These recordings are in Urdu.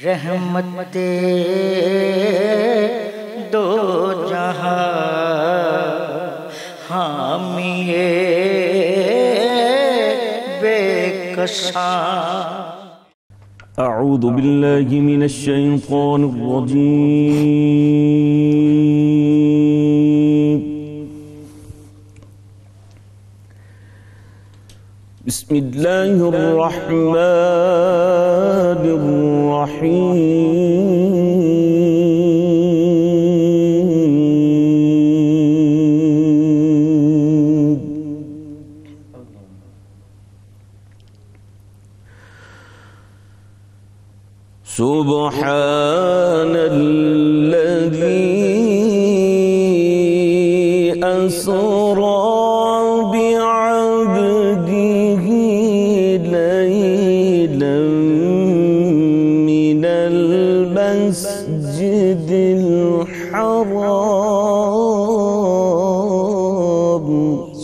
رحمت دو جہاں حامی بے کساں۔ اعوذ باللہ من الشیطان الرجیم۔ بسم اللہ الرحمن الرحیم۔ سبحان الذي أسرى بعبده ليلا من المسجد الحرام۔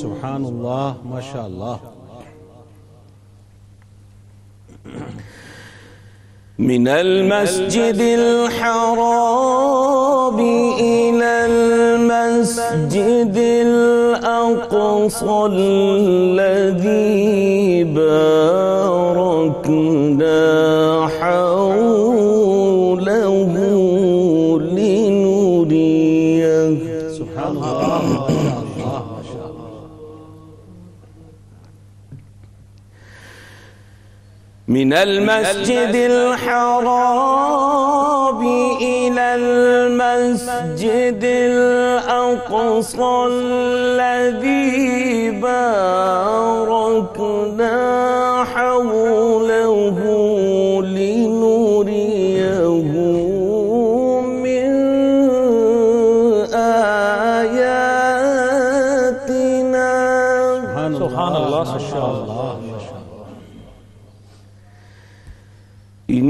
سبحان اللہ، ماشاء اللہ۔ من المسجد الحرام إلى المسجد الأقصى الذي باركنا حوله لنريه۔ سبحان اللہ، ماشاء اللہ، ماشاء اللہ۔ من المسجد الحرام إلى المسجد الأقصى الذي باركنا حوله لنريه من آياتنا۔ سبحان اللہ، ماشاء اللہ۔ إنه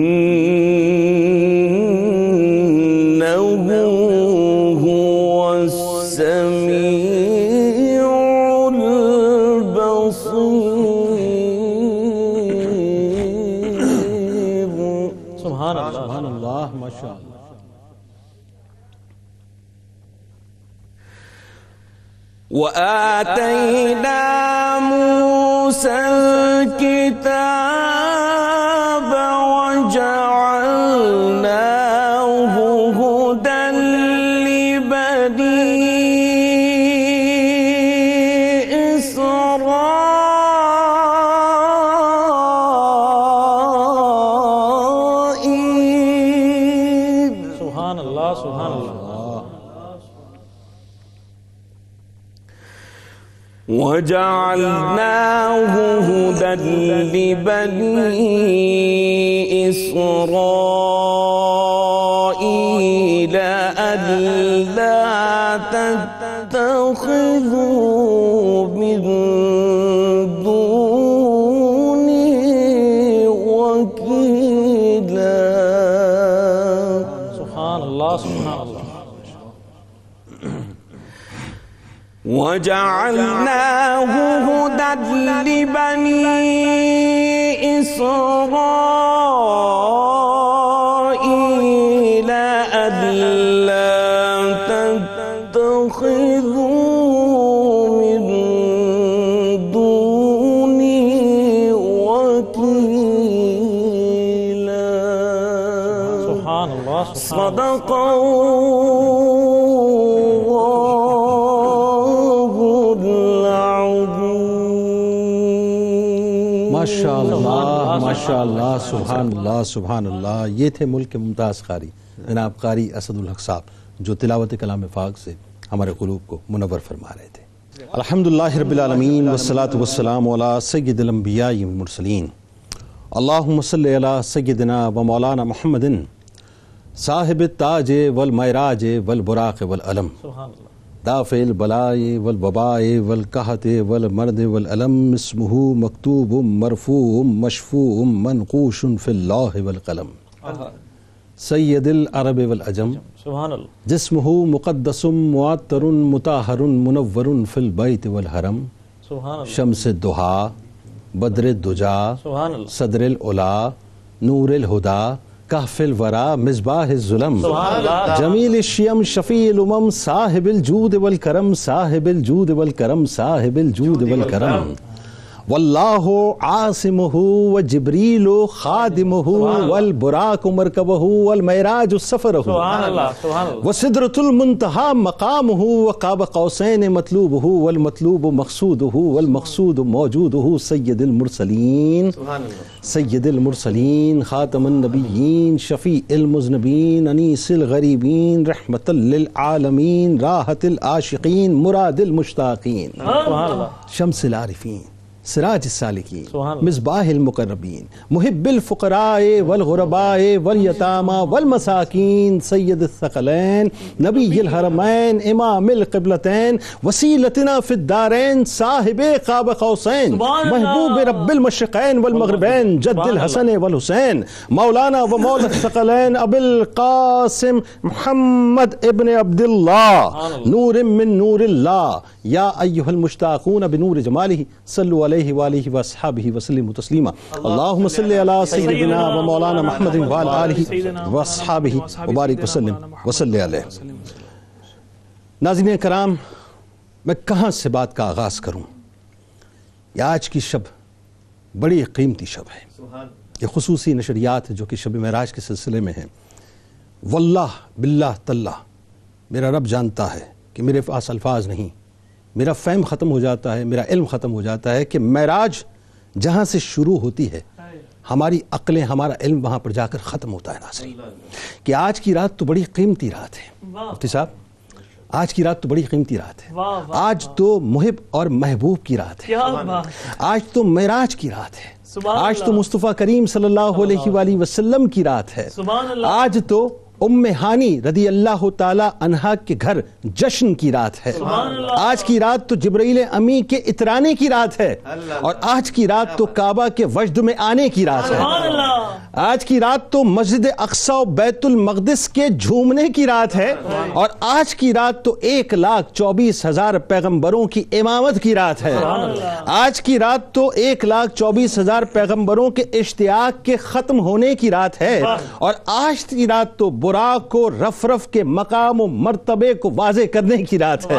هو السميع البصير۔ سبحان اللہ، سبحان اللہ، ماشاء اللہ۔ وآتينا موسى الكتاب وجعلناه هدى لبني إسرائيل۔ سبحان اللہ، سبحان اللہ۔ وجعلناه هدى لبني إسرائيل ألا تتخذوا من دوني وكيلا۔ سبحان اللہ، سبحان اللہ۔ وجعلناه هدى لبني إسرائيل ألا تتخذوا من دوني وكيلا۔ سبحان اللہ، صدق ماشاء اللہ، ماشاء اللہ، سبحان اللہ، سبحان اللہ۔ یہ تھے ملک کے ممتاز قاری جناب قاری اسد الحق صاحب، جو تلاوت کلام پاک سے ہمارے قلوب کو منور فرما رہے تھے۔ الحمدللہ رب العالمین والصلاة والسلام علی سید الانبیاء والمرسلین۔ اللہم صلی علی سیدنا و مولانا محمد صاحب التاج والمعراج والبراق والعلم، دافع البلاء والوباء والقحط والمرض والألم، اسمه مکتوب مرفوع مشفوع منقوش فی اللہ والقلم، سید العرب والعجم، سبحان اللہ، جسمه مقدس معطر مطہر منور فی البیت والحرم، سبحان اللہ، شمس الضحیٰ بدر الدجا سبحان اللہ، صدر العلا نور الہدا کہف الورا مصباح الظلم جمیل الشیم شفیع الامم صاحب الجود والکرم صاحب الجود والکرم صاحب الجود والکرم واللہ عاصمہ وجبریل خادمہ والبراق مرکبہ والمعراج سفرہ وسدرۃ المنتہی مقامہ وقاب قوسین مطلوبہ والمطلوب مقصودہ والمقصود موجودہ سید المرسلین سید المرسلین خاتم النبیین شفیع المذنبین انیس الغریبین رحمۃ للعالمین راحت العاشقین مراد المشتاقین شمس العارفین سراج السالکین مصباح المقربین محب الفقراء والغرباء والیتامى والمساکین سید الثقلین نبی الحرمین امام القبلتین وسیلتنا فی الدارین صاحب قاب قوسین محبوب رب المشرقین والمغربین جد الحسن والحسین مولانا و مولا الثقلین ابو القاسم محمد ابن عبداللہ نور من نور اللہ یا ایہا المشتاقون بنور جمالہ صلو علیہ وآلہ وصحابہ وسلم تسلیما اللہم صلی علی سیدنا و مولانا محمد وعلی آلہ وصحابہ وبارک وسلم وصلی علیہ۔ ناظرین کرام، میں کہاں سے بات کا آغاز کروں؟ یہ آج کی شب بڑی قیمتی شب ہے، یہ خصوصی نشریات جو کہ شب معراج کے سلسلے میں ہیں۔ واللہ باللہ تاللہ میرا رب جانتا ہے کہ میرے پاس الفاظ نہیں، میرا فہم ختم ہو جاتا ہے، میرا علم ختم ہو جاتا ہے کہ معراج جہاں سے شروع ہوتی ہے ہماری عقلیں، ہمارا علم وہاں پر جا کر ختم ہوتا ہے۔ ناظرین کہ آج کی رات تو بڑی قیمتی رات ہے مفتی صاحب، آج کی رات تو بڑی قیمتی رات ہے، آج تو محب اور محبوب کی رات ہے، آج تو معراج کی رات ہے، آج تو مصطفیٰ کریم صلی اللہ علیہ وآلہ وسلم کی رات ہے، آج تو ام ہانی رضی اللہ تعالی عنہا کے گھر جشن کی رات ہے، آج کی رات تو جبرائیل امی کے اترانے کی رات ہے، اور آج کی رات تو کعبہ کے وجد میں آنے کی رات ہے، آج کی رات تو مسجد اقصی و بیت المقدس کے جھومنے کی رات ہے، اور آج کی رات تو 1,24,000 پیغمبروں کی امامت کی رات ہے، آج کی رات تو 1,24,000 پیغمبروں کے اشتیاق کے ختم ہونے کی رات ہے، اور آج کی رات تو براق کو رف رف کے مقام و مرتبے کو واضح کرنے کی رات ہے،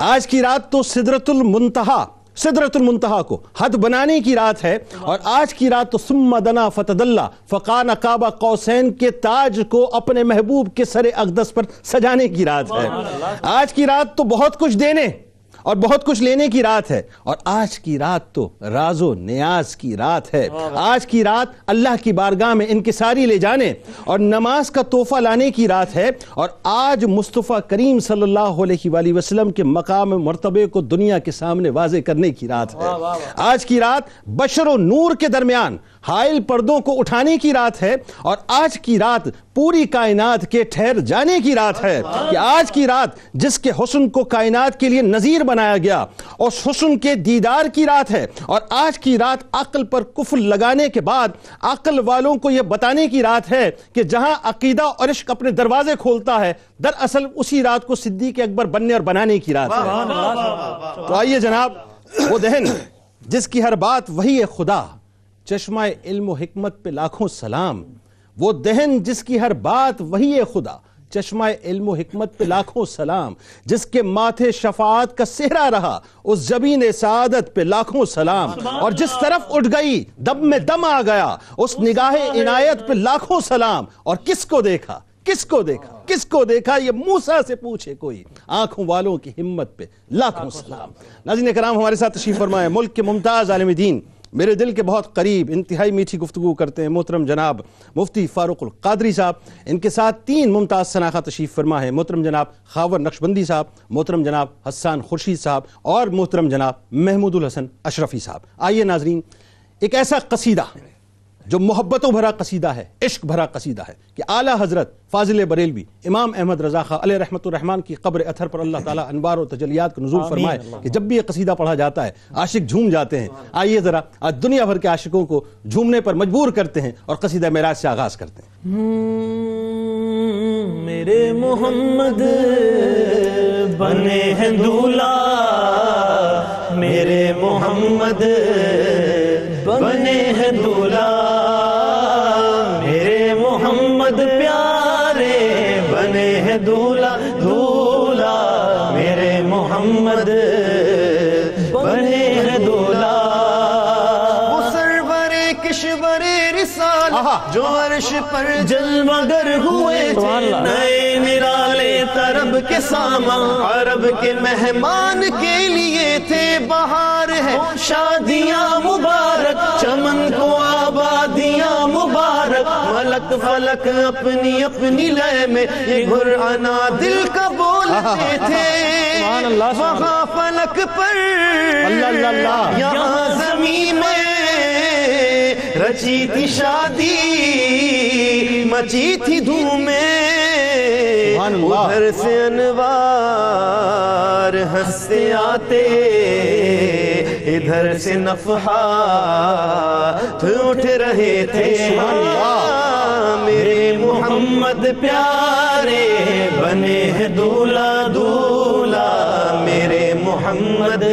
آج کی رات تو سدرۃ المنتہا کو حد بنانے کی رات ہے، اور آج کی رات تو ثم دنا فتدلی فکان قاب قوسین کے تاج کو اپنے محبوب کے سر اقدس پر سجانے کی رات ہے، آج کی رات تو بہت کچھ دینے اور بہت کچھ لینے کی رات ہے، اور آج کی رات تو راز و نیاز کی رات ہے، آج کی رات اللہ کی بارگاہ میں انکساری لے جانے اور نماز کا تحفہ لانے کی رات ہے، اور آج مصطفیٰ کریم صلی اللہ علیہ وآلہ وسلم کے مقام مرتبے کو دنیا کے سامنے واضح کرنے کی رات ہے، آج کی رات بشر و نور کے درمیان حائل پردوں کو اٹھانے کی رات ہے، اور آج کی رات پوری کائنات کے ٹھہر جانے کی رات ہے، کہ آج کی رات جس کے حسن کو کائنات کے لیے نظیر بنایا گیا اس حسن کے دیدار کی رات ہے، اور آج کی رات عقل پر قفل لگانے کے بعد عقل والوں کو یہ بتانے کی رات ہے کہ جہاں عقیدہ اور عشق اپنے دروازے کھولتا ہے دراصل اسی رات کو صدیق اکبر بننے اور بنانے کی رات ہے۔ تو آئیے جناب، وہ دہن جس کی ہر بات وحی خدا، چشمہ علم و حکمت پہ لاکھوں سلام، وہ دہن جس کی ہر بات وحی خدا، چشمہ علم و حکمت پہ لاکھوں سلام، جس کے ماتھے شفاعت کا سہرا رہا اس جبین سعادت پہ لاکھوں سلام، اور جس طرف اٹھ گئی دم میں دم آ گیا اس نگاہ عنایت پہ لاکھوں سلام، اور کس کو دیکھا کس کو دیکھا کس کو دیکھا یہ موسیٰ سے پوچھے کوئی، آنکھوں والوں کی ہمت پہ لاکھوں سلام۔ ناظرین کرام، ہمارے ساتھ تشریف فرمائے ملک کے ممتاز عالم دین، میرے دل کے بہت قریب، انتہائی میٹھی گفتگو کرتے ہیں محترم جناب مفتی فاروق القادری صاحب، ان کے ساتھ 3 ممتاز شناخت تشریف فرما ہے، محترم جناب خاور نقشبندی صاحب، محترم جناب حسان خورشید صاحب، اور محترم جناب محمود الحسن اشرفی صاحب۔ آئیے ناظرین، ایک ایسا قصیدہ جو محبتوں بھرا قصیدہ ہے، عشق بھرا قصیدہ ہے، کہ اعلیٰ حضرت فاضل بریلوی امام احمد رضا خاں علیہ رحمۃ الرحمن کی قبر اطہر پر اللہ تعالیٰ انوار و تجلیات کو نزول فرمائے کہ جب بھی یہ قصیدہ پڑھا جاتا ہے عاشق جھوم جاتے ہیں۔ آئیے ذرا آج دنیا بھر کے عاشقوں کو جھومنے پر مجبور کرتے ہیں اور قصیدہ معراج سے آغاز کرتے ہیں۔ میرے محمد بنے ہیں دولہا، میرے محمد بنے ہیں دولہا، میرے محمد پیارے بنے ہیں دولہا دولہا میرے محمد بنے ہیں دولہا وہ سرور کشور رسالت جو عرش پر جلوہ گر ہوئے تھے نئے نرالے طرب کے سامان عرب کے مہمان کے لیے تھے بہار ہے شادیاں مبارک چمن کو آبادیاں مبارک ملک فلک اپنی اپنی لے میں یہ گھرانا دل کا بولتے تھے وہاں فلک پر یہاں زمین میں رچی تھی شادی مچی تھی دھومیں ادھر سے انوار ہنستے آتے ادھر سے نفحات اٹھ رہے تھے میرے محمد پیارے بنے ہیں دولہا دولہا میرے محمد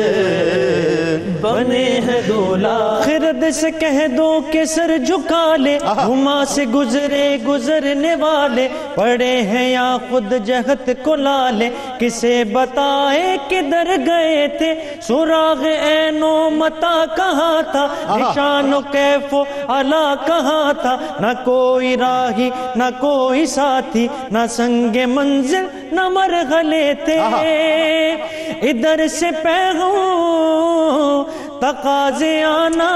بنے ہیں دولہا خرد سے کہہ دو کہ سر جھکا لے ہما سے گزرے گزرنے والے پڑے ہیں یا خود جہت کو لالے کسے بتائے کدھر گئے تھے سراغ عین و متا کہاں تھا نشان و کیف و علا کہاں تھا نہ کوئی راہی نہ کوئی ساتھی نہ سنگ منزل نہ مرغلے تھے ادھر سے پیغام تقاضے آنا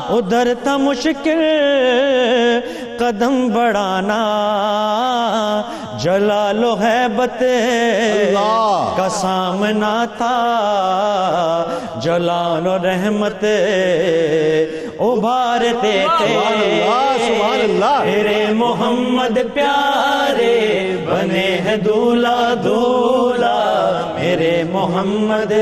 ادھر تھا مشکل قدم بڑھانا جلال و حیبت کا سامنا تھا جلال و رحمت ابھارتے تھے میرے محمد پیارے بنے ہیں دولہا دولہا میرے محمد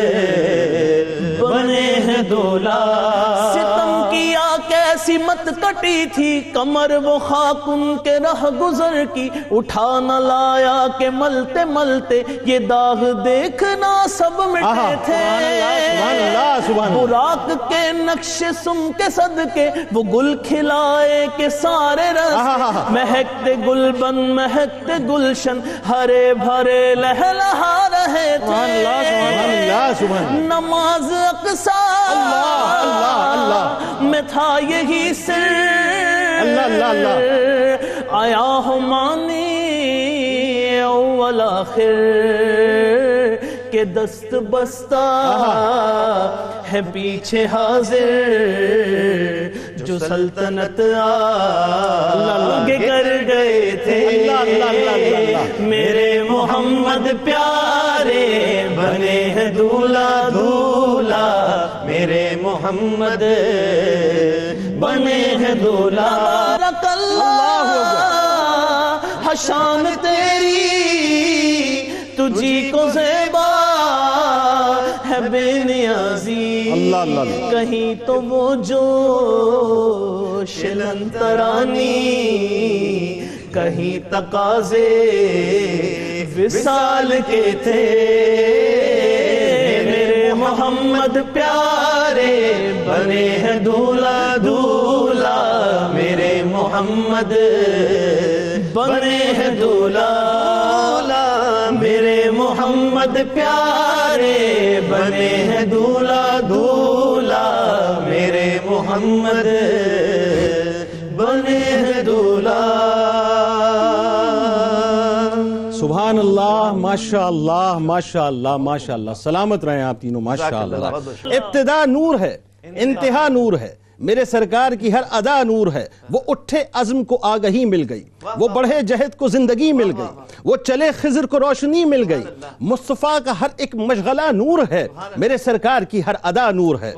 بنے ہیں دولہا ستم کیا کیسی مت کٹی تھی کمر وہ خاک ان کے رہ گزر کی اٹھا نہ لایا کہ ملتے ملتے یہ داغ دیکھنا سب مٹے تھے براق کے نقش سم کے صدقے وہ گل کھلائے کہ سارے رس مہکتے گل بن مہکتے گلشن ہرے بھرے لہلہا رہے تھے نماز اقصی میں تھا یہی سر آیا ہوں مانی اول آخر کہ دست بستہ ہے پیچھے حاضر جو سلطنت آگے کر گئے تھے میرے محمد پیارے بنے ہیں دولہا دولہا میرے محمد بنے ہیں دولہا شان تیری تجھی کو زیبا ہے بے نیازی کہیں تو وہ جو شلن ترانی کہیں تقاضے وصال کے تھے میرے محمد پیارے بنے ہیں دولہا دولہا میرے محمد بنے ہیں دولہا میرے محمد پیارے بنے ہیں دولہا دولہا میرے محمد بنے ہیں دولہا سبحان اللہ ماشاءاللہ ماشاءاللہ ماشاءاللہ سلامت رہیں آپ تینوں ماشاءاللہ ابتدا نور ہے انتہا نور ہے میرے سرکار کی ہر ادا نور ہے وہ اٹھے عزم کو آگہی مل گئی وہ بڑھے جہد کو زندگی مل گئی وہ چلے خضر کو روشنی مل گئی مصطفیٰ کا ہر ایک مشغلہ نور ہے میرے سرکار کی ہر ادا نور ہے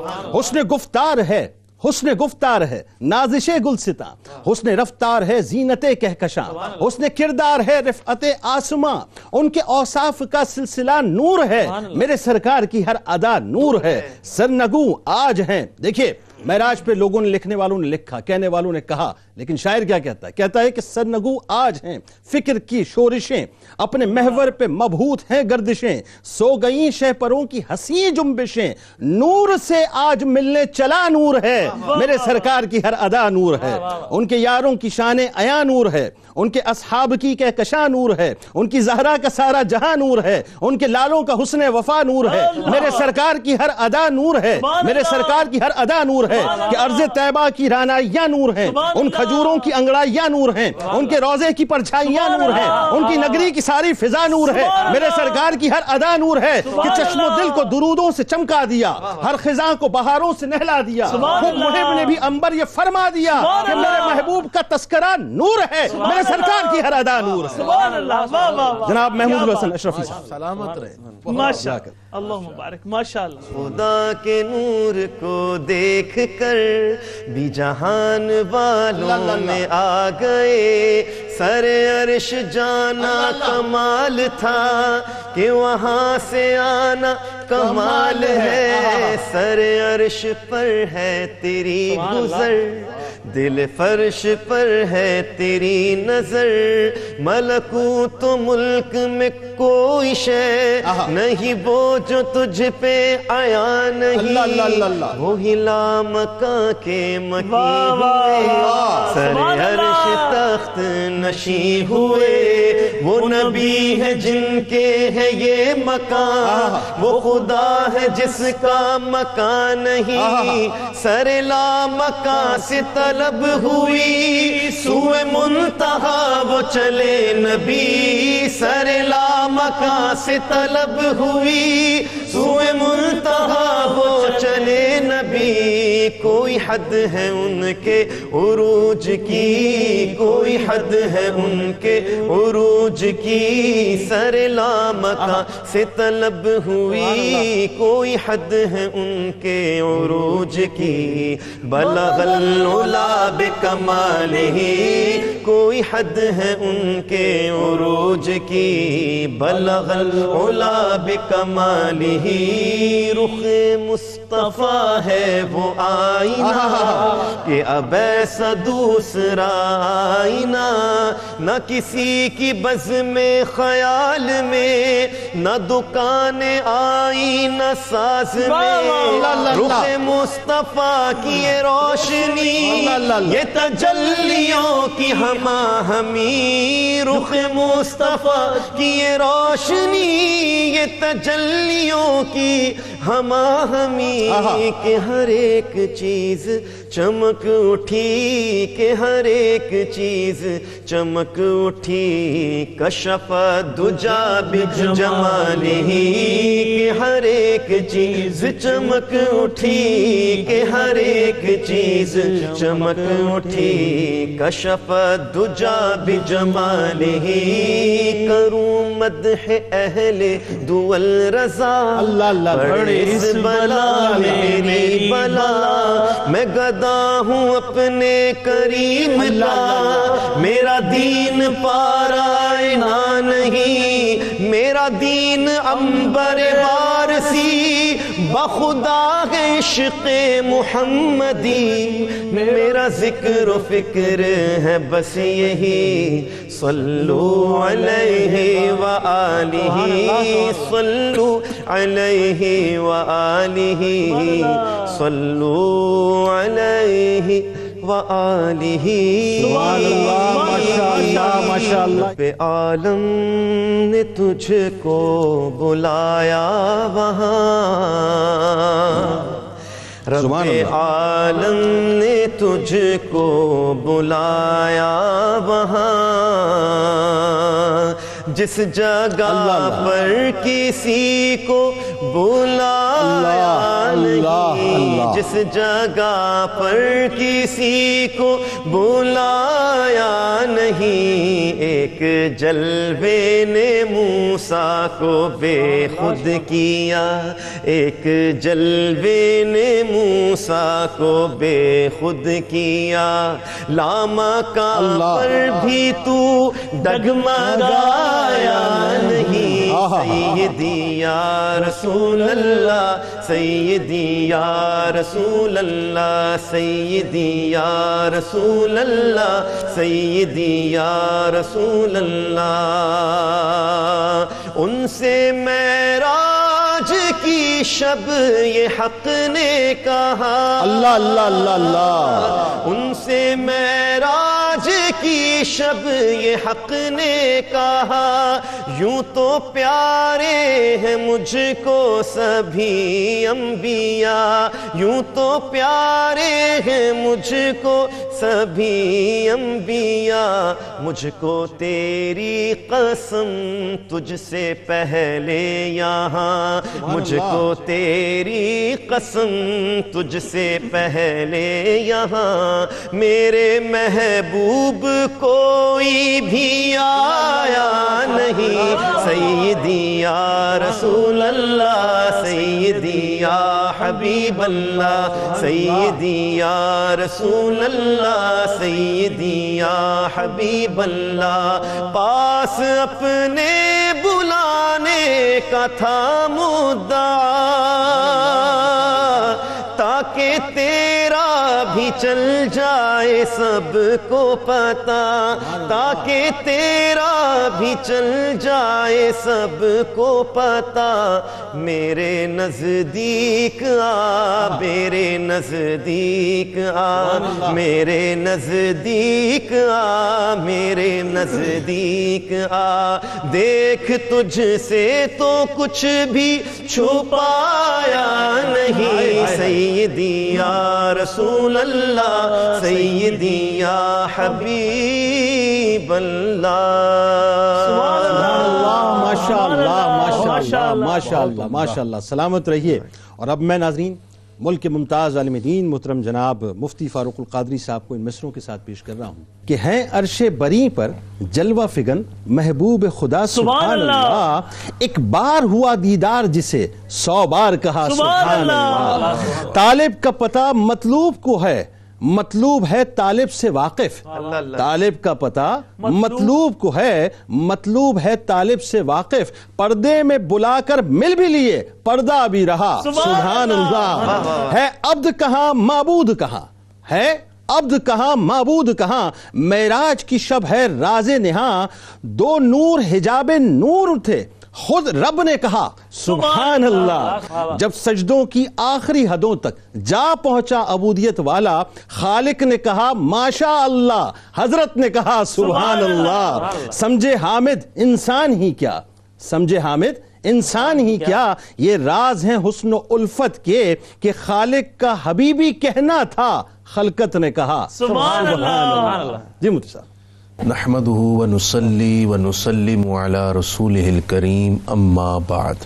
حسن گفتار ہے نازش گلستاں حسن رفتار ہے زینت کہکشاں حسن کردار ہے رفعت آسماں ان کے اوصاف کا سلسلہ نور ہے میرے سرکار کی ہر ادا نور ہے سرنگوں آج ہیں دیکھیے معراج پہ لوگوں نے لکھنے والوں نے لکھا کہنے والوں نے کہا لیکن شاعر کیا کہتا ہے؟ کہتا ہے کہ سرنگو آج ہیں فکر کی شورشیں، اپنے محور پہ مبہوت ہیں گردشیں، سو گئیں شہپروں کی حسین جنبشیں، نور سے آج ملنے چلا نور ہے، میرے سرکار کی ہر ادا نور ہے، ان کے یاروں کی شان عیاں نور ہے، ان کے اصحاب کی کہکشاں نور ہے، ان کی زہرا کا سارا جہاں نور ہے، ان کے لالوں کا حسن وفا نور ہے، میرے سرکار کی ہر ادا نور ہے، میرے سرکار کی ہر ادا نور ہے، کہ ارض طیبہ کی رانائیاں نور ہیں، ان کھجوروں کی انگڑائیاں نور ہیں، ان کے روزے کی پرچھائیاں نور ہیں، ان کی نگری کی ساری فضا نور ہے، میرے سرکار کی ہر ادا نور ہے، کہ چشم و دل کو درودوں سے چمکا دیا، ہر خزاں کو بہاروں سے نہلا دیا، خود محب نے بھی عنبر یہ فرما دیا کہ میرے محبوب کا تذکرہ نور ہے، میرے سرکار کی ہر ادا نور ہے۔ جناب محمود حسن اشرفی صاحب سلامت رہے۔ ماشاءاللہ، اللہ مبارک، ماشاءاللہ۔ خدا کے نور کو دیکھ کر بھی جہان والوں میں آ گئے، سر عرش جانا کمال تھا کہ وہاں سے آنا کمال ہے، سر عرش پر ہے تیری گزر، دل فرش پر ہے تیری نظر، ملکوت و ملک میں کوئی شے نہیں وہ جو تجھ پہ آیا نہیں، وہی لامکاں کے مکی ہوئے، سر عرش تخت نشیں ہوئے، وہ نبی ہے جن کے ہے یہ مکان، وہ خدا ہے جس کا مکان نہیں، سر لامکاں سے طلب ہوئی، سوئے منتہا وہ چلے نبی، سر لامکاں سے طلب ہوئی، سوئے منتہا وہ چلے نبی، کوئی حد ہے ان کے عروج کی، کوئی حد ہے ان کے عروج کی، سر لامکاں سے طلب ہوئی، کوئی حد ہے ان کے عروج کی، بلغ العلا بکمالہ، کوئی حد ہے ان کے عروج کی، بلغ العلا بکمالہ، رخ مصطفیٰ ہے وہ آئینہ کہ اب ایسا دوسرا آئینہ، نہ کسی کی بزم خیال میں، نہ دکان آئینہ ساز میں، رخ مصطفیٰ کی یہ روشنی، یہ تجلیوں کی ہمہ ہمی، رخ مصطفیٰ کی یہ روشنی، یہ تجلیوں کی ہمہ ہمی، کہ ہر ایک چیز چمک اٹھی، کہ ہر ایک چیز چمک اٹھی، کشف الدجا بجمالہ، کہ ہر ایک چیز چمک اٹھی، کہ ہر ایک چیز چمک اٹھی، کشف الدجا بجمالہ، کروں مدح اہل دول رضا، بڑے اس بلا میری بلا، میں گدا ہوں اپنے کریم کا، میرا دین پارائنا نہیں، میرا دین عنبر وارسی، بخدا عشق محمدی، میرا ذکر و فکر ہے بس یہی، صلو علیہ وآلہ، صلو علیہ وآلہ، صلو علیہ وآلہ، ماشاءاللہ۔ پہ عالم نے تجھ کو بلایا وہاں، رب عالم نے تجھ کو بلایا وہاں، جس جگہ پر کسی کو بلایا نہیں، جس جگہ پر کسی کو بلایا نہیں، ایک جلوے نے موسیٰ کو بے خود کیا، ایک جلوے نے موسیٰ کو بے خود کیا، لامکاں پر بھی تو ڈگمگایا نہیں، سیدی یا رسول اللہ سیدی یا رسول اللہ سیدی یا رسول اللہ سیدی یا رسول اللہ ان سے معراج کی شب یہ حق نے کہا اللہ اللہ اللہ اللہ ان سے معراج کی شب یہ حق نے کہا یوں تو پیارے ہیں مجھ کو سبھی انبیاء یوں تو پیارے ہیں مجھ کو سبھی انبیاء مجھ کو تیری قسم تجھ سے پہلے یہاں مجھ کو تیری قسم تجھ سے پہلے یہاں میرے محبوب کوئی بھی آیا نہیں سیدی یا رسول اللہ سیدی یا حبیب اللہ سیدی یا رسول اللہ سیدی یا حبیب اللہ پاس اپنے بلانے کا تھا مدعا تاکہ تیرا بھی چل جائے سب کو پتا تاکہ تیرا بھی چل جائے سب کو پتا میرے نزدیک آ میرے نزدیک آ میرے نزدیک آ میرے نزدیک آ دیکھ تجھ سے تو کچھ بھی چھپایا نہیں سیدی یا رسول اللہ سیدی یا حبیب اللہ ماشاءاللہ ماشاءاللہ ماشاءاللہ ماشاءاللہ سلامت رہیے. اور اب میں ناظرین ملک کے ممتاز عالم دین محترم جناب مفتی فاروق القادری صاحب کو ان مصروں کے ساتھ پیش کر رہا ہوں کہ ہیں عرش بری پر جلوہ فگن محبوب خدا سبحان اللہ ایک بار ہوا دیدار جسے 100 بار کہا سبحان اللہ طالب کا پتہ مطلوب کو ہے مطلوب ہے طالب سے واقف طالب کا پتہ مطلوب کو ہے مطلوب ہے طالب سے واقف پردے میں بلا کر مل بھی لیے پردہ بھی رہا سبحان اللہ ہے عبد کہاں معبود کہاں ہے عبد کہاں معبود کہاں معراج کی شب ہے راز نہاں 2 نور حجاب نور تھے خود رب نے کہا سبحان اللہ جب سجدوں کی آخری حدوں تک جا پہنچا عبودیت والا خالق نے کہا ماشاء اللہ حضرت نے کہا سبحان اللہ سمجھے حامد انسان ہی کیا سمجھے حامد انسان ہی کیا یہ راز ہیں حسن و الفت کے کہ خالق کا حبیبی کہنا تھا خلقت نے کہا سبحان اللہ. جی مفتی صاحب نحمده ونصلي ونسلم على رسوله الکریم اما بعد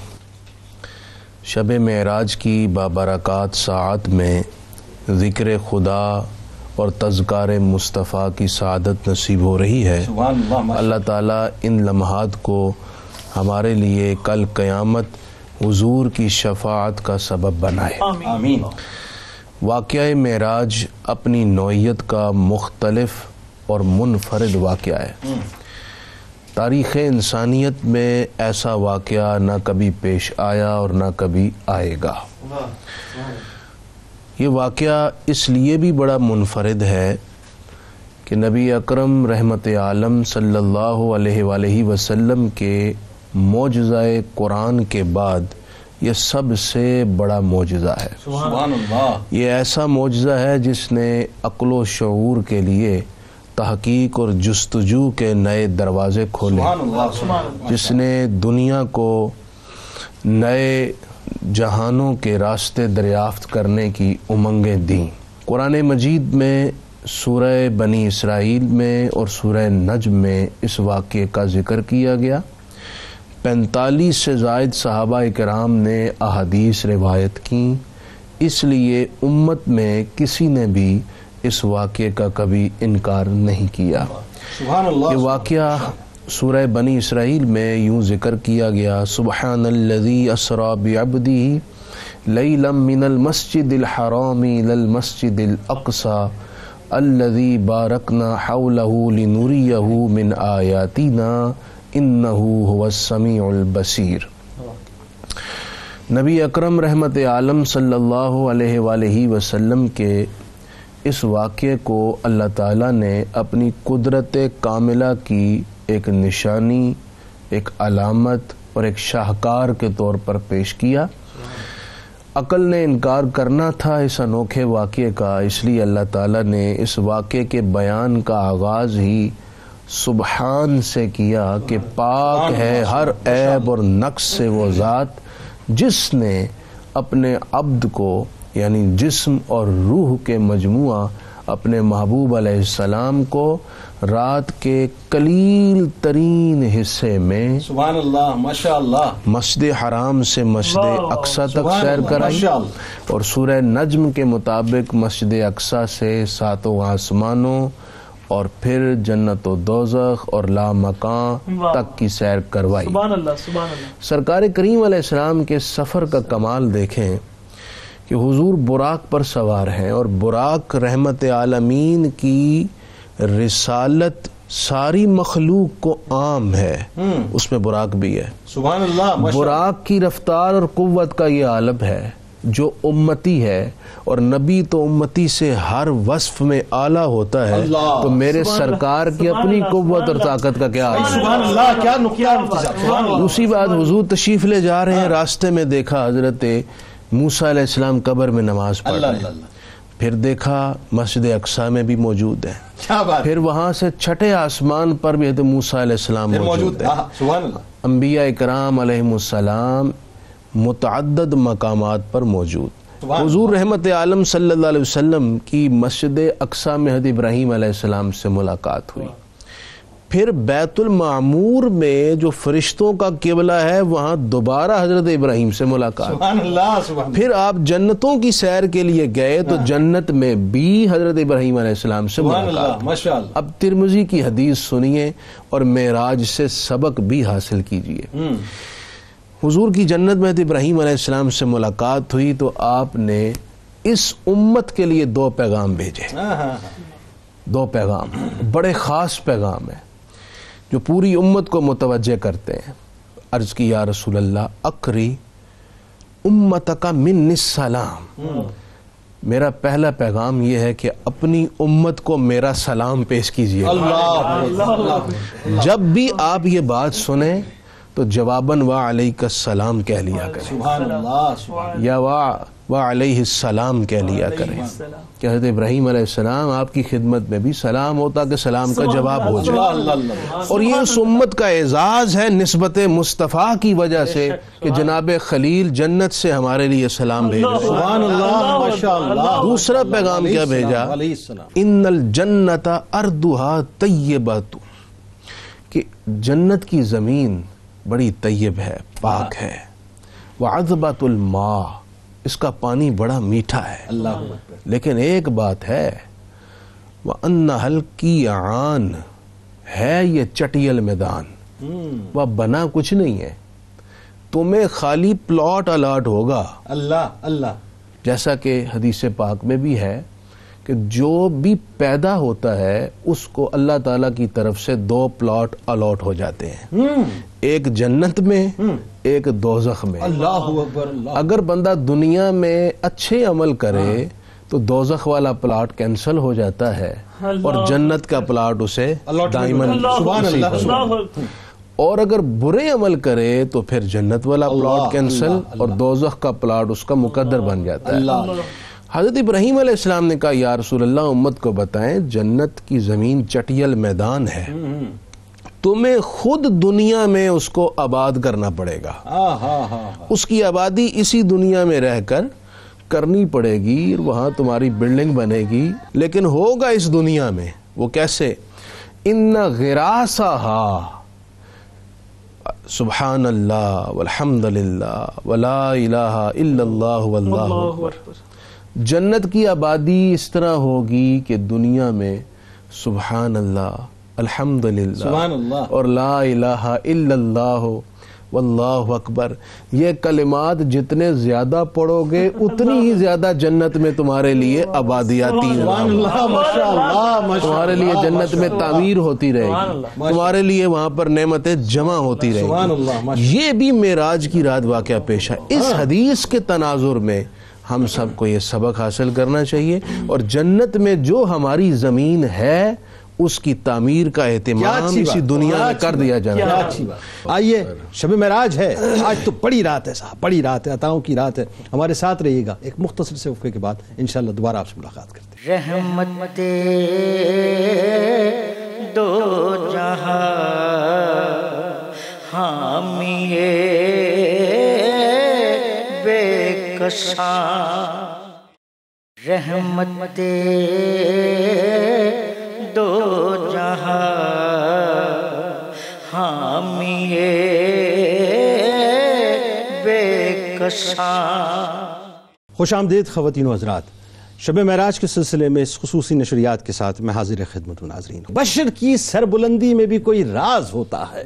شب معراج کی بابرکات ساعت میں ذکر خدا اور تذکار مصطفیٰ کی سعادت نصیب ہو رہی ہے. اللہ تعالیٰ ان لمحات کو ہمارے لیے کل قیامت حضور کی شفاعت کا سبب بنائے آمین. واقعہ معراج اپنی نوعیت کا مختلف اور منفرد واقعہ ہے. تاریخ انسانیت میں ایسا واقعہ نہ کبھی پیش آیا اور نہ کبھی آئے گا. یہ واقعہ اس لیے بھی بڑا منفرد ہے کہ نبی اکرم رحمت عالم صلی اللہ علیہ وآلہ وسلم کے معجزہ قرآن کے بعد یہ سب سے بڑا معجزہ ہے. سبحان اللہ. یہ ایسا معجزہ ہے جس نے عقل و شعور کے لیے تحقیق اور جستجو کے نئے دروازے کھولے جس نے دنیا کو نئے جہانوں کے راستے دریافت کرنے کی امنگیں دیں. قرآن مجید میں سورہ بنی اسرائیل میں اور سورہ نجم میں اس واقعے کا ذکر کیا گیا. 45 سے زائد صحابہ کرام نے احادیث روایت کی. اس لیے امت میں کسی نے بھی اس واقعے کا کبھی انکار نہیں کیا. یہ واقعہ سورہ بنی اسرائیل میں یوں ذکر کیا گیا سبحان الذی اسری بعبدہ لیلا من المسجد الحرام الی المسجد الاقصی الذی بارکنا حولہ لنریہ من آیاتنا انہو هو السمیع البصیر۔ نبی اکرم رحمت عالم صلی اللہ علیہ وآلہ وسلم کے اس واقعے کو اللہ تعالیٰ نے اپنی قدرت کاملہ کی ایک نشانی، ایک علامت اور ایک شاہکار کے طور پر پیش کیا۔ عقل نے انکار کرنا تھا اس انوکھے واقعے کا، اس لیے اللہ تعالیٰ نے اس واقعے کے بیان کا آغاز ہی سبحان سے کیا کہ پاک ہے ہر عیب اور نقص سے وہ ذات جس نے اپنے عبد کو یعنی جسم اور روح کے مجموعہ اپنے محبوب علیہ السلام کو رات کے قلیل ترین حصے میں سبحان اللہ ماشاء اللہ مسجد حرام سے مسجد اقصی تک سیر کرائی، اور سورہ نجم کے مطابق مسجد اقصی سے 7 آسمانوں اور پھر جنت و دوزخ اور لامکان تک کی سیر کروائی۔ سبحان اللہ سبحان اللہ۔ سرکار کریم علیہ السلام کے سفر کا کمال دیکھیں کہ حضور براق پر سوار ہیں، اور براق رحمت عالمین کی رسالت ساری مخلوق کو عام ہے، اس میں براق بھی ہے۔ سبحان اللہ براق کی رفتار اور قوت کا یہ عالم ہے، جو امتی ہے اور نبی تو امتی سے ہر وصف میں اعلیٰ ہوتا ہے، تو میرے سرکار کی اپنی قوت اور طاقت کا کیا عالم ہے۔ سبحان اللہ کیا نقیہ مفتی صاحب، سبحان اللہ۔ دوسری بات، حضور تشریف لے جا رہے ہیں، راستے میں دیکھا حضرت موسیٰ علیہ السلام قبر میں نماز پڑھ رہے ہیں، پھر دیکھا مسجد اقصی میں بھی موجود ہیں، کیا بات، پھر وہاں سے 6 آسمان پر بھی حضرت موسیٰ علیہ السلام موجود ہیں۔ سبحان اللہ۔ انبیاء اکرام علیہم السلام متعدد مقامات پر موجود۔ حضور رحمت عالم صلی اللہ علیہ وسلم کی مسجد اقصی میں حضرت ابراہیم علیہ السلام سے ملاقات ہوئی، پھر بیت المعمور میں جو فرشتوں کا قبلہ ہے وہاں دوبارہ حضرت ابراہیم سے ملاقات، سبحان اللہ سبحان اللہ۔ پھر آپ جنتوں کی سیر کے لیے گئے تو جنت میں بھی حضرت ابراہیم علیہ السلام سے سبحان اللہ ملاقات۔ ماشاء اللہ۔ اب ترمذی کی حدیث سنیے اور معراج سے سبق بھی حاصل کیجیے۔ حضور کی جنت میں ابراہیم علیہ السلام سے ملاقات ہوئی تو آپ نے اس امت کے لیے 2 پیغام بھیجے، 2 پیغام بڑے خاص پیغام ہیں جو پوری امت کو متوجہ کرتے ہیں۔ عرض کی یا رسول اللہ اقری امتک منی السلام، میرا پہلا پیغام یہ ہے کہ اپنی امت کو میرا سلام پیش کیجیے۔ جب بھی آپ یہ بات سنیں تو جواباً وعلیک السلام کہہ لیا کریں، سبحان اللہ سبحان یا وعلیہ السلام کہہ لیا کریں کہ حضرت ابراہیم علیہ السلام آپ کی خدمت میں بھی سلام ہوتا کہ سلام کا جواب ہو جائے۔ اللہ۔ اور یہ اس امت کا اعزاز ہے نسبت مصطفیٰ کی وجہ سے کہ جناب خلیل جنت سے ہمارے لیے سلام بھیج رہے ہیں۔ سبحان اللہ ماشاء اللہ۔ دوسرا پیغام کیا بھیجا؟ علیہ السلام۔ ان الجنت ارضها طیبۃ، کہ جنت کی زمین بڑی طیب ہے، پاک ہے، وعذبۃ الماء، اس کا پانی بڑا میٹھا ہے، اللہ اکبر۔ لیکن ایک بات ہے، وَأَنَّ الْقِيعَانِ، ہے یہ چٹیل میدان، وہ بنا کچھ نہیں ہے، تمہیں خالی پلاٹ الاٹ ہوگا، اللہ اللہ۔ جیسا کہ حدیث پاک میں بھی ہے کہ جو بھی پیدا ہوتا ہے اس کو اللہ تعالیٰ کی طرف سے 2 پلاٹ الاٹ ہو جاتے ہیں، ایک جنت میں ایک دوزخ میں۔ اللہ اکبر اللہ۔ اگر بندہ دنیا میں اچھے عمل کرے تو دوزخ والا پلاٹ کینسل ہو جاتا ہے اور جنت کا پلاٹ اسے دائماً سبحان اسی اللہ پر۔ سبحان اور اگر برے عمل کرے تو پھر جنت والا پلاٹ کینسل اور دوزخ کا پلاٹ اس کا مقدر بن جاتا ہے۔ حضرت ابراہیم علیہ السلام نے کہا یا رسول اللہ امت کو بتائیں جنت کی زمین چٹیل میدان ہے، تمہیں خود دنیا میں اس کو آباد کرنا پڑے گا، اس کی آبادی اسی دنیا میں رہ کر کرنی پڑے گی، وہاں تمہاری بلڈنگ بنے گی، لیکن ہوگا اس دنیا میں۔ وہ کیسے؟ ان غراسہا، سبحان اللہ والحمد للہ ولا الہ الا اللہ واللہ اکبر۔ جنت کی آبادی اس طرح ہوگی کہ دنیا میں سبحان اللہ، الحمدللہ سبحان اللہ اور لا الہ الا اللہ واللہ اکبر. یہ کلمات جتنے زیادہ پڑھو گے اتنی ہی زیادہ جنت میں تمہارے لیے آبادیاتی تمہارے لیے جنت میں تعمیر ہوتی رہے گی, تمہارے لیے وہاں پر نعمتیں جمع ہوتی رہے گی. یہ بھی معراج کی رات واقعہ پیش ہے. اس حدیث کے تناظر میں ہم سب کو یہ سبق حاصل کرنا چاہیے, اور جنت میں جو ہماری زمین ہے اس کی تعمیر کا اہتمام اسی دنیا میں کر دیا جانا. آئیے, شب معراج ہے, آج تو بڑی رات ہے صاحب, بڑی رات ہے, عطاؤں کی رات ہے. ہمارے ساتھ رہیے گا, ایک مختصر سے وقفے کے بعد انشاءاللہ دوبارہ آپ سے ملاقات کرتے ہیں. رحمت دو جہاں حامی بے کشاں, رحمت دو جہاں حامی بے کشاں. خوش آمدید خواتین و حضرات. شب معراج کے سلسلے میں اس خصوصی نشریات کے ساتھ میں حاضر خدمت ہوں. ناظرین, بشر کی سربلندی میں بھی کوئی راز ہوتا ہے.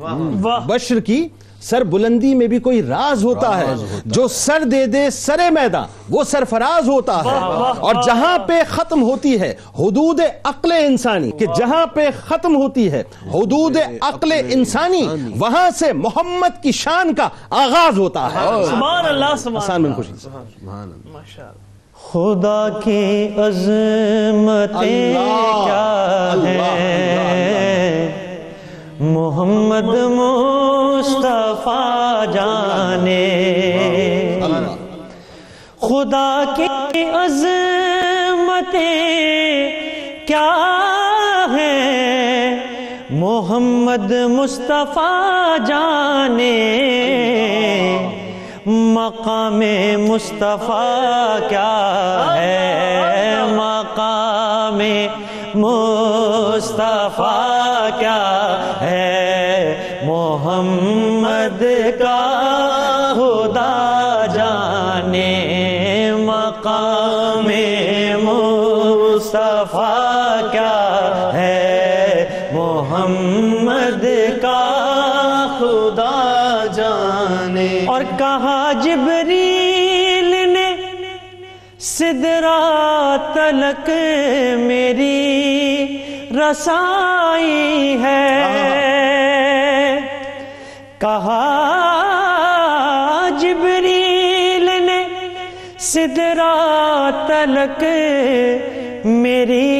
بشر کی سربلندی میں بھی کوئی راز ہوتا ہے. جو سر دے دے سر میدان وہ سرفراز ہوتا ہے. اور جہاں پہ ختم ہوتی ہے حدود عقل انسانی, کہ جہاں پہ ختم ہوتی ہے حدود عقل انسانی, وہاں سے محمد کی شان کا آغاز ہوتا ہے. سبحان اللہ, سبحان اللہ, سبحان اللہ. ماشاءاللہ. خدا کی عظمتیں کیا ہے محمد مصطفیٰ جانے. خدا کی عظمتیں کیا ہے محمد مصطفیٰ جانے. مقام مصطفیٰ کیا ہے مقام مصطفیٰ کیا ہے محمد کا خدا جانے. مقام مصطفیٰ کیا ہے محمد کا خدا جانے. اور کہا جبریل نے سدرات تلک میری رسائی ہے. کہا جبریل نے سدرات تلک میری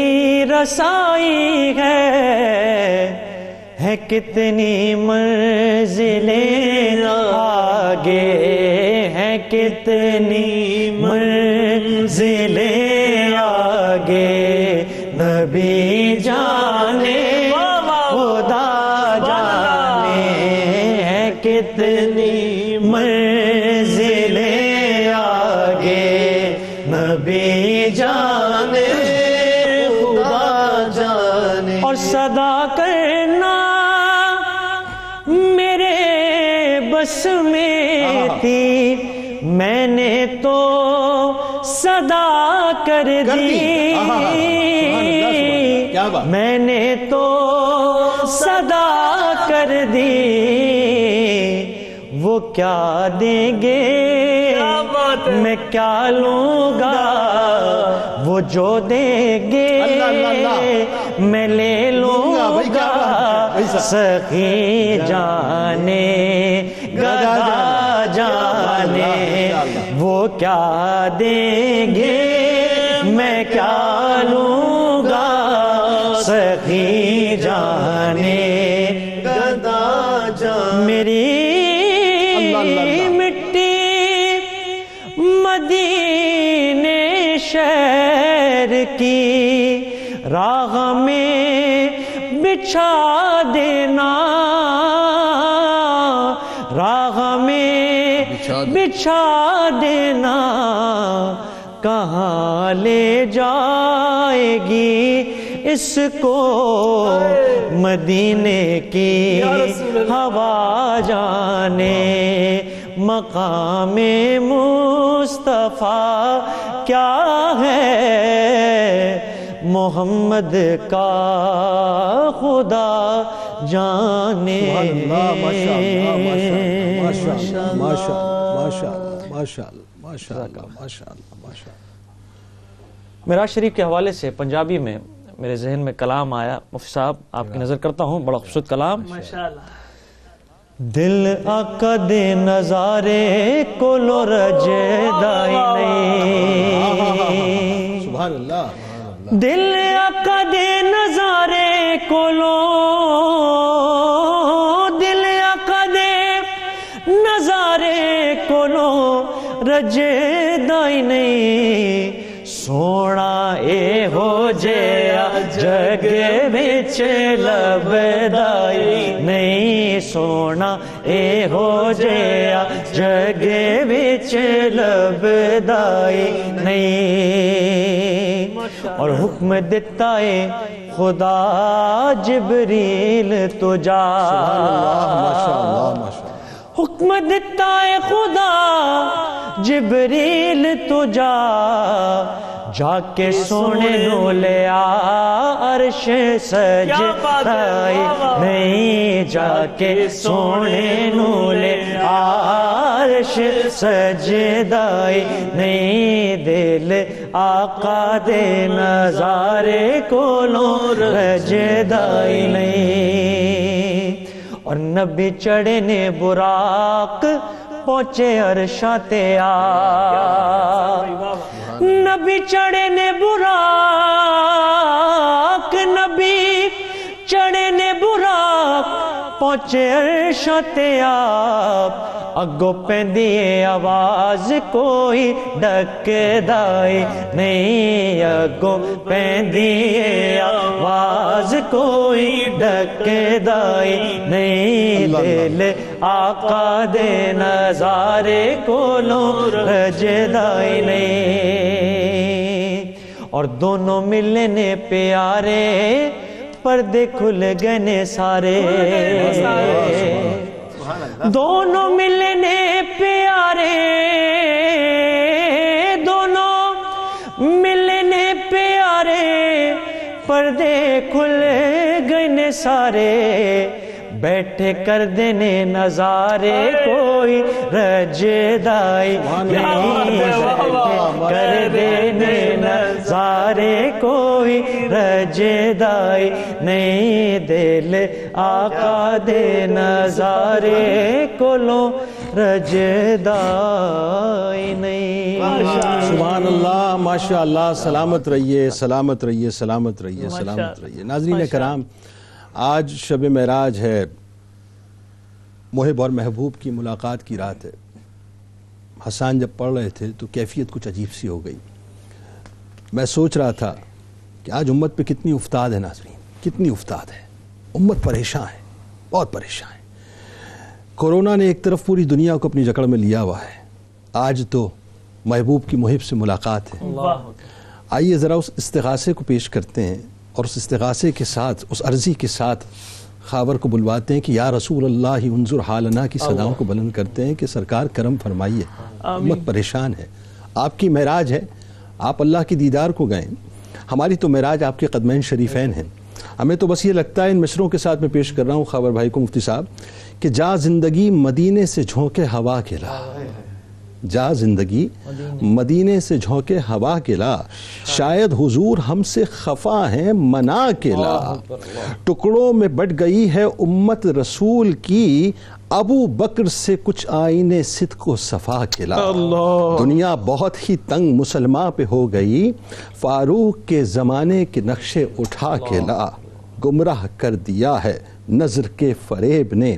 رسائی ہے کتنی منزلیں آگے ہیں کتنی منزلیں آگے نبی جانے خدا جانے ہیں کتنی منزلیں آگے نبی جانے خدا جانے. اور صدا کرنا میرے بس میں تھی میں نے تو صدا کر دی. میں نے تو صدا کر دی. وہ کیا دیں گے میں کیا لوں گا وہ جو دیں گے میں لے لوں گا. سخی جانے گدا جانے وہ کیا دیں گے میں کیا لوں گا. سخی جانے گدا جانے. میری مٹی مدینے شہر کی راہ میں بچھا دینا. راہ میں بچھا دینا. کہاں لے جائے گی اس کو مدینے کی ہوا جانے. مقام مصطفیٰ کیا ہے محمد کا خدا جانے معراج شریف کے حوالے سے پنجابی میں میرے ذہن میں کلام آیا، مفتی صاحب آپ کی نظر کرتا ہوں، بڑا خوبصورت کلام. دل آقا دے نظارے کو لو رجدائی نہیں، سبحان اللہ. دل آقا دے نظارے کو لو، دل آقا دے نظارے کو لو رجدائی نہیں، سونا اے ہو جیا جگ وچ لبدائی نہیں، سونا اے ہو جیا جگ وچ لبدائی نہیں. اور حکم دیتا ہے خدا جبریل تو جا، حکم دیتا ہے خدا جبریل تو جا، جا کے سونے نو لے آ عرش سجدائی نہیں، جا کے سونے نو لے آ عرش سجدائی نہیں، دل آقا دے نظارے کولوں رجدائی نہیں. اور نبی چڑھے نے براق پہنچے عرشاں تے آ، نبی چڑھے نے براق، نبی چڑھے نے براق پہنچے عرشاں تے آپ، اگو پیندی آواز کوئی ڈکدائی نہیں، اگو پیندی آواز کوئی ڈکدائی نہیں، دل آقا دے نظارے کولوں رجدائی نہیں. اور دونوں ملنے پیارے پردے کھل گئے سارے، دونوں ملنے پیارے، دونوں ملنے پیارے پردے کھل گئے سارے، بیٹھے کر دینے نظارے کوئی رجدائی نہیں، کر دینے نظارے کوئی رجدائی نہیں، دل آقا دے نظارے کولوں رجدائی نہیں. سبحان اللہ، ماشاء اللہ. سلامت رہیے، سلامت رہیے، سلامت رہیے، سلامت رہیے. ناظرین کرام، آج شب معراج ہے، محب اور محبوب کی ملاقات کی رات ہے. حسان جب پڑھ رہے تھے تو کیفیت کچھ عجیب سی ہو گئی. میں سوچ رہا تھا کہ آج امت پہ کتنی افتاد ہے ناظرین، کتنی افتاد ہے. امت پریشان ہے، بہت پریشان ہے. کورونا نے ایک طرف پوری دنیا کو اپنی جکڑ میں لیا ہوا ہے. آج تو محبوب کی محب سے ملاقات ہے. آئیے ذرا اس استغاثے کو پیش کرتے ہیں، اور اس استغاثے کے ساتھ، اس عرضی کے ساتھ خاور کو بلواتے ہیں کہ یا رسول اللہ انظر حالنا کی صداؤں کو بلند کرتے ہیں کہ سرکار کرم فرمائیے، امت پریشان ہے. آپ کی معراج ہے، آپ اللہ کی دیدار کو گئے. ہماری تو معراج آپ کے قدمین شریفین ہیں. ہمیں تو بس یہ لگتا ہے، ان مصروں کے ساتھ میں پیش کر رہا ہوں خاور بھائی کو، مفتی صاحب، کہ جا زندگی مدینے سے جھونکے ہوا کے لا، جا زندگی مدینے سے جھونکے ہوا کے لا، شاید حضور ہم سے خفا ہیں منا کے لا، ٹکڑوں میں بٹ گئی ہے امت رسول کی، ابو بکر سے کچھ آئینے صدق و صفا کے لا. دنیا بہت ہی تنگ مسلمان پہ ہو گئی، فاروق کے زمانے کے نقشے اٹھا کے لا، گمراہ کر دیا ہے نظر کے فریب نے،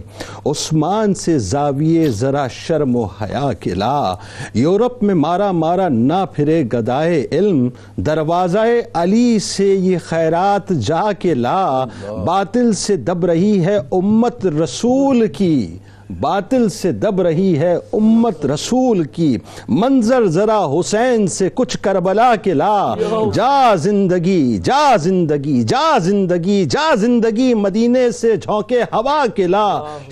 عثمان سے زاویے ذرا شرم و حیا کے لا، یورپ میں مارا مارا نہ پھرے گدائے علم، دروازہ علی سے یہ خیرات جا کے لا، باطل سے دب رہی ہے امت رسول کی، باطل سے دب رہی ہے امت رسول کی، منظر ذرا حسین سے کچھ کربلا کے لا، جا زندگی جا زندگی جا زندگی جا زندگی مدینے سے جھونکے ہوا کے لا،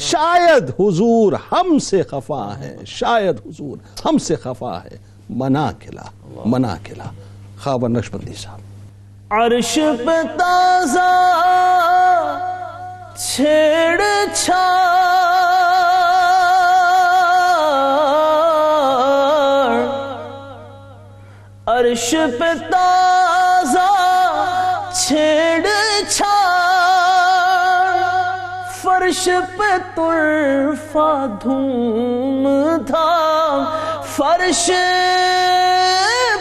شاید حضور ہم سے خفا ہے، شاید حضور ہم سے خفا ہے، منا کے لا، منا کے لا۔ خاور نقشبندی صاحب۔ عرش پہ تازہ چھیڑ چھاڑ عرش پہ تازہ چھیڑ چھاڑ فرش پہ طرفہ دھوم دھام فرش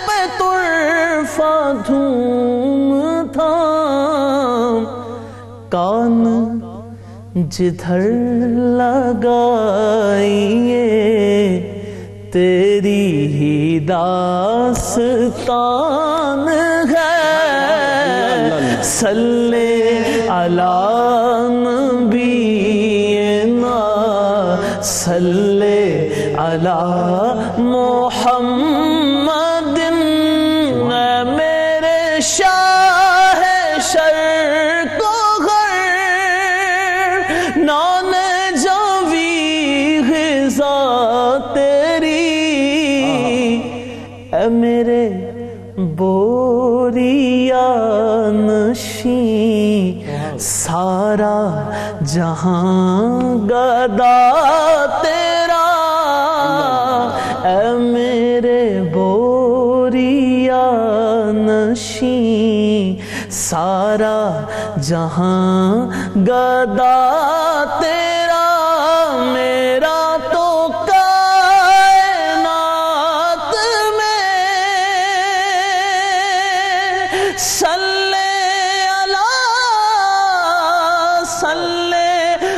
پہ طرفہ دھوم دھام کان جدھر لگائیے تیری ہی داستان ہے صلی علی نبینا صلی علی محمد اے میرے شاہ شرق و غرب نان جاوی غذا تیری اے میرے بوریا نشین سارا جہاں گدا تیرا اے میرے بوریا نشین سارا جہاں گدا تیرا میرا تو کائنات میں صلی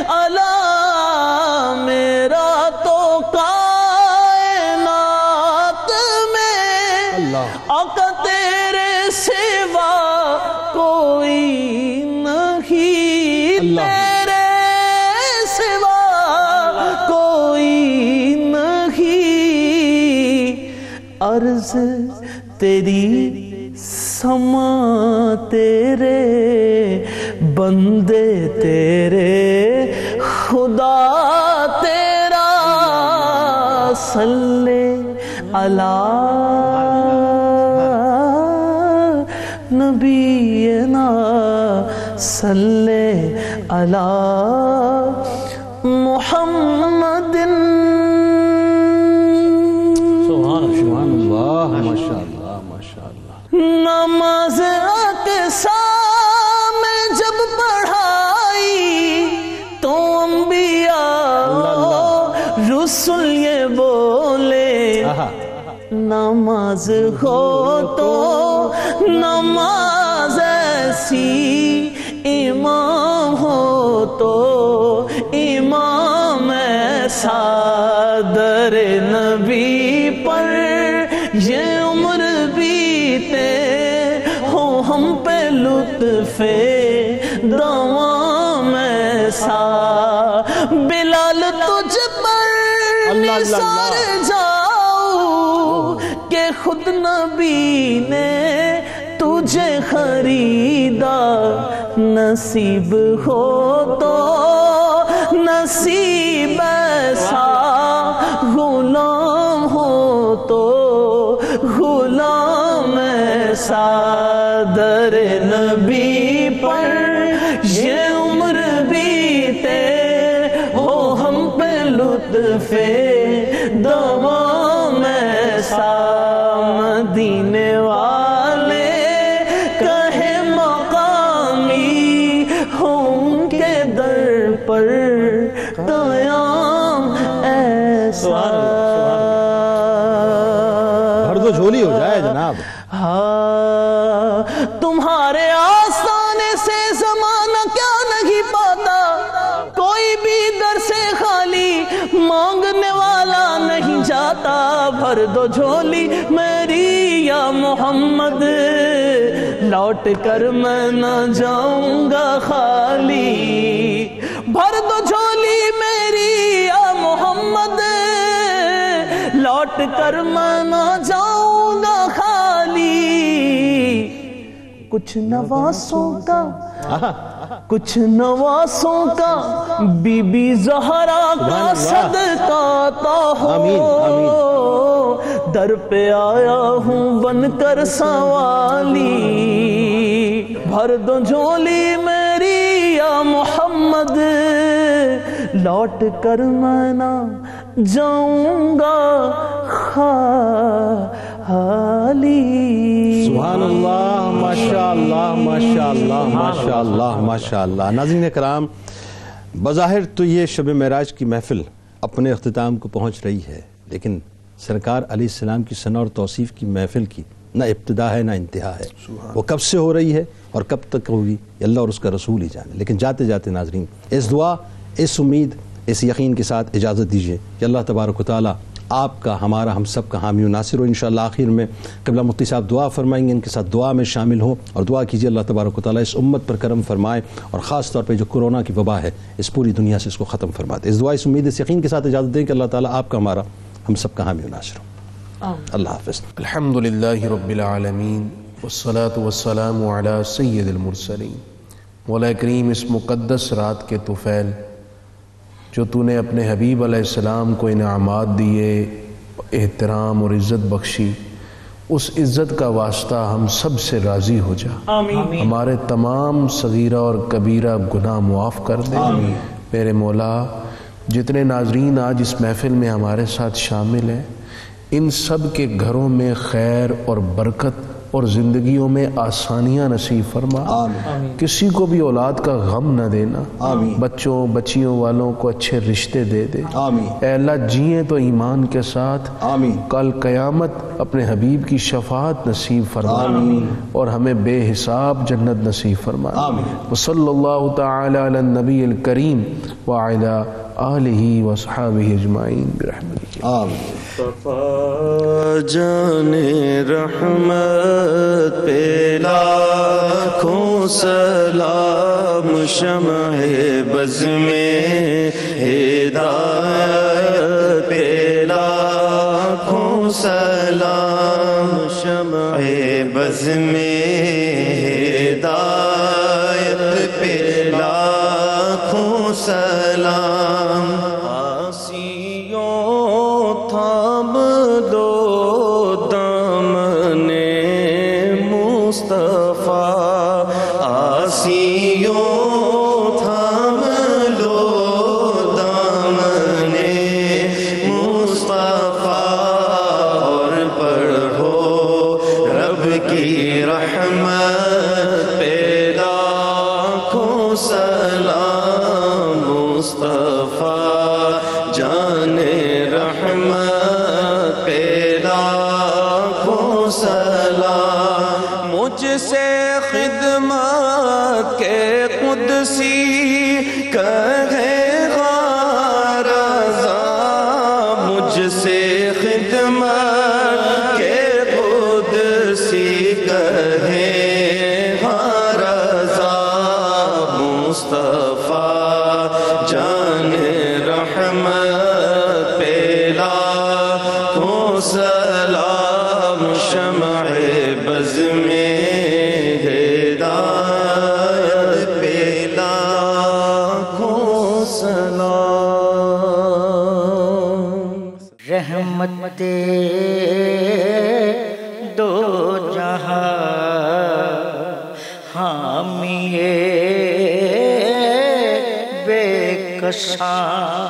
اللہ میرا تو کائنات میں آقا تیرے سوا کوئی نہیں تیرے سوا کوئی نہیں عرض تیری سما تیرے بندے تیرے خدا تیرا صلی علی نبینا صلی علی محمد سبحان اللہ ماشاءاللہ ماشاءاللہ نماز اقصی میں جب پڑھائی تو انبیاء رسول یہ بولے نماز ہو تو نماز ایسی امام ہو تو امام ایسا در نبی پر یہ عمر بیتے ہو ہم پہ لطف دوام ایسا بلال تجھ پر نثار جاؤ کہ خود نبی نے تجھے خریدا نصیب ہو تو نصیب ایسا غلام ہو تو غلام ایسا در نبی پر یہ عمر بیتے ہو ہم پہ لطف دوام ایسا مدینے والے کہے مقامی ہوں کے در پر قیام ایسا بھر دو جھولی ہو جائے جناب تمہارے آستانے سے زمانہ کیا نہیں پاتا کوئی بھی در سے خالی مانگنے والا نہیں جاتا بھر دو جھولی میری یا محمد لوٹ کر میں نہ جاؤں گا خالی بھر دو جھولی میری یا محمد لوٹ کر میں نہ جاؤں گا خالی کچھ نواسوں کا بی بی زہرا کا صدقہ تو ہو در پہ آیا ہوں بن کر سوالی بھر دو جھولی میری یا محمد لوٹ کر میں نہ جاؤں گا خالی. سبحان اللہ، ماشاء اللہ ماشاء اللہ ماشاء اللہ ماشاء اللہ. ناظرین کرام، بظاہر تو یہ شب معراج کی محفل اپنے اختتام کو پہنچ رہی ہے، لیکن سرکار علیہ السلام کی ثنا اور توصیف کی محفل کی نہ ابتدا ہے نہ انتہا ہے. وہ کب سے ہو رہی ہے اور کب تک ہوگی یہ اللہ اور اس کا رسول ہی جانے. لیکن جاتے جاتے ناظرین اس دعا، اس امید، اس یقین کے ساتھ اجازت دیجیے کہ اللہ تبارک و تعالیٰ آپ کا، ہمارا، ہم سب کا حامی و ناصر ہو. انشاءاللہ آخر میں قبلہ مفتی صاحب دعا فرمائیں گے، ان کے ساتھ دعا میں شامل ہوں اور دعا کیجیے اللہ تبارک و تعالیٰ اس امت پر کرم فرمائے اور خاص طور پہ جو کورونا کی وبا ہے اس پوری دنیا سے اس کو ختم فرماتے. اس دعا، اس امید، اس یقین کے ساتھ اجازت دیں کہ اللہ تعالیٰ آپ کا، ہمارا، ہم سب کا حامی و ناصر ہو. اللہ حافظ. الحمدللہ رب العالمین والصلاة والسلام علی سید المرسلین. مولا کریم، اس مقدس رات کے طفیل جو تو نے اپنے حبیب علیہ السلام کو انعامات دیے، احترام اور عزت بخشی، اس عزت کا واسطہ ہم سب سے راضی ہو جا. آمین. ہمارے تمام صغیرہ اور کبیرہ گناہ معاف کر دے. آمین. میرے مولا، جتنے ناظرین آج اس محفل میں ہمارے ساتھ شامل ہیں، ان سب کے گھروں میں خیر اور برکت اور زندگیوں میں آسانیاں نصیب فرما. آمین. کسی کو بھی اولاد کا غم نہ دینا. آمین. بچوں بچیوں والوں کو اچھے رشتے دے دے. آمین. اے اللہ، جئیں تو ایمان کے ساتھ. آمین. کل قیامت اپنے حبیب کی شفاعت نصیب فرما. آمین. اور ہمیں بے حساب جنت نصیب فرما. آمین. وصلی اللہ تعالی علی النبی الکریم وعلی آلہ وصحابہ اجمعین برحمتہ. آمین. جان رحمت پہ لاکھوں سلام، شمع بز میں ہدایت پہ لاکھوں سلام، شمع بز میں ہدایت پہ لاکھوں سلام. تھام دو دامن مصطفیٰ، آسیوں تھام دو دامن مصطفیٰ، اور پڑھو رب کی رحمت پہ لاکھوں سلام. مصطفیٰ جان رحمت پہ لاکھوں سلام. مجھ سے خدمت کے قدسی کہے غار رضا، مجھ سے خدمت کے قدسی کہے غار رضا. مصطفیٰ جان رحمت پہ لاکھوں سلام، شمع بز میں ہدایت پہ لاکھوں سلام. رحمت دو جہاں حامی بے کساں.